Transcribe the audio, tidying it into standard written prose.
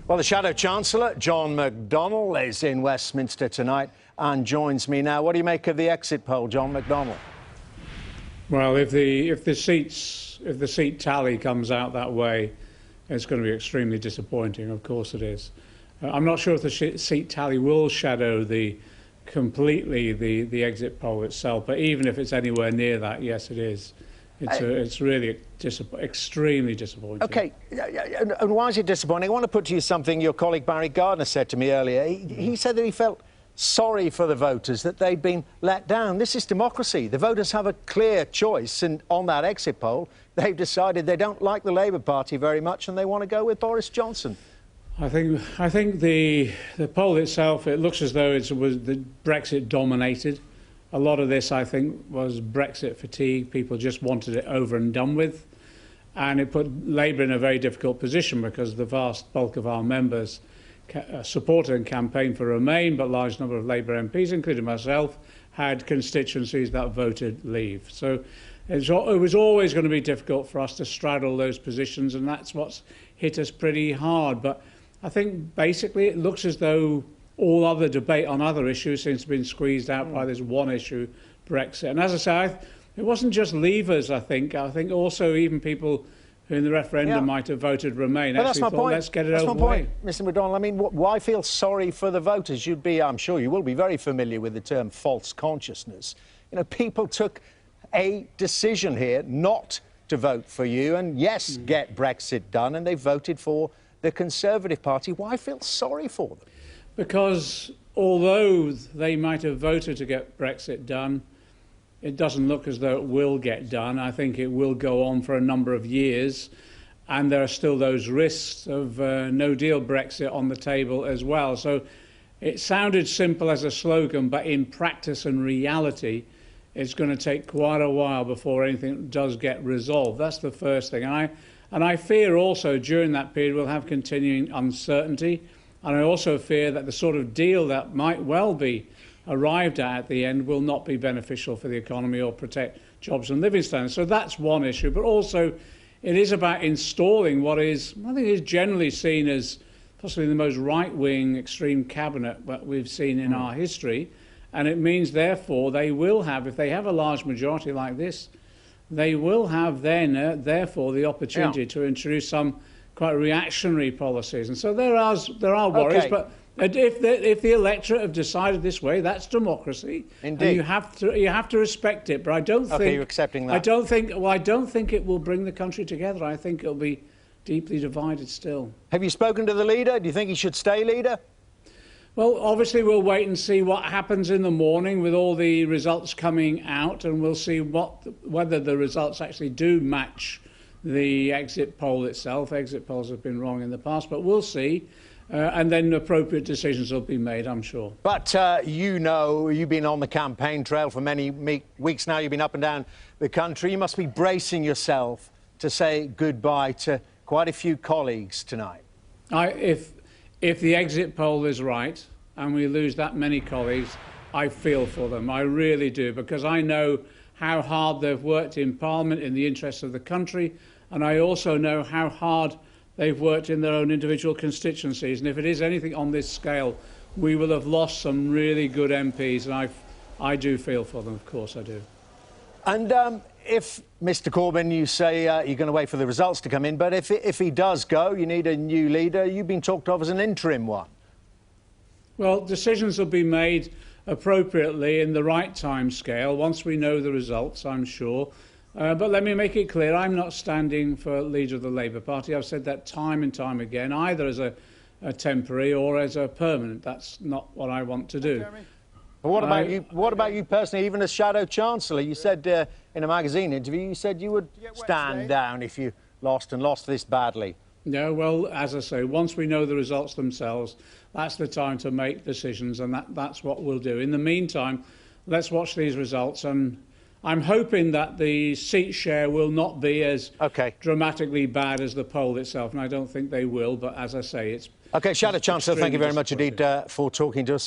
Well, the Shadow Chancellor John McDonnell is in Westminster tonight and joins me now. What do you make of the exit poll, John McDonnell? Well, if the seat tally comes out that way, it's going to be extremely disappointing. Of course it is. I'm not sure if the seat tally will shadow completely the exit poll itself, but even if it's anywhere near that, yes, it is. It's really extremely disappointing. OK, and why is it disappointing? I want to put to you something your colleague Barry Gardner said to me earlier. He said that he felt sorry for the voters, that they'd been let down. This is democracy. The voters have a clear choice, and on that exit poll, they've decided they don't like the Labour Party very much and they want to go with Boris Johnson. I think the poll itself, it looks as though it was the Brexit dominated. A lot of this, I think, was Brexit fatigue. People just wanted it over and done with. And it put Labour in a very difficult position because the vast bulk of our members supported and campaigned for Remain, but a large number of Labour MPs, including myself, had constituencies that voted Leave. So it was always going to be difficult for us to straddle those positions, and that's what's hit us pretty hard. But I think basically it looks as though all other debate on other issues seems to have been squeezed out by this one issue, Brexit. And as I say, it wasn't just Leavers, I think also even people who in the referendum might have voted Remain actually thought, let's get it over the way. Mr McDonnell, I mean, why feel sorry for the voters? I'm sure you will be very familiar with the term false consciousness. You know, people took a decision here not to vote for you and, yes, get Brexit done, and they voted for the Conservative Party. Why feel sorry for them? Because although they might have voted to get Brexit done, it doesn't look as though it will get done. I think it will go on for a number of years, and there are still those risks of no-deal Brexit on the table as well. So it sounded simple as a slogan, but in practice and reality, it's going to take quite a while before anything does get resolved. That's the first thing. And I fear also during that period we'll have continuing uncertainty. And I also fear that the sort of deal that might well be arrived at the end will not be beneficial for the economy or protect jobs and living standards. So that's one issue. But also it is about installing what is, I think, is generally seen as possibly the most right-wing extreme cabinet that we've seen in our history. And it means, therefore, they will have, if they have a large majority like this, they will have then, therefore, the opportunity to introduce some quite reactionary policies. And so there are worries, but if the electorate have decided this way, that's democracy. Indeed. And you have to respect it. But I don't think you're accepting that. I don't think it will bring the country together. I think it'll be deeply divided still. Have you spoken to the leader? Do you think he should stay leader? Well, obviously we'll wait and see what happens in the morning with all the results coming out, and we'll see whether the results actually do match the exit poll itself. Exit polls have been wrong in the past, but we'll see. And then appropriate decisions will be made, I'm sure. But you know, you've been on the campaign trail for many weeks now. You've been up and down the country. You must be bracing yourself to say goodbye to quite a few colleagues tonight. If the exit poll is right and we lose that many colleagues, I feel for them. I really do, because I know how hard they've worked in Parliament in the interests of the country, and I also know how hard they've worked in their own individual constituencies. And if it is anything on this scale, we will have lost some really good MPs, and I do feel for them, of course I do. And if Mr Corbyn, you say you're going to wait for the results to come in, but if he does go, you need a new leader. You've been talked of as an interim one. Well, decisions will be made appropriately in the right time scale once we know the results, I'm sure. But let me make it clear, I'm not standing for leader of the Labour Party. I've said that time and time again, either as a temporary or as a permanent. That's not what I want to do. But what about you personally, even as Shadow Chancellor? You said in a magazine interview, you said you would stand down if you lost this badly. No, well, as I say, once we know the results themselves, that's the time to make decisions, and that's what we'll do. In the meantime, let's watch these results, and I'm hoping that the seat share will not be as dramatically bad as the poll itself, and I don't think they will, but as I say, it's... OK, Shadow Chancellor, thank you very much indeed for talking to us.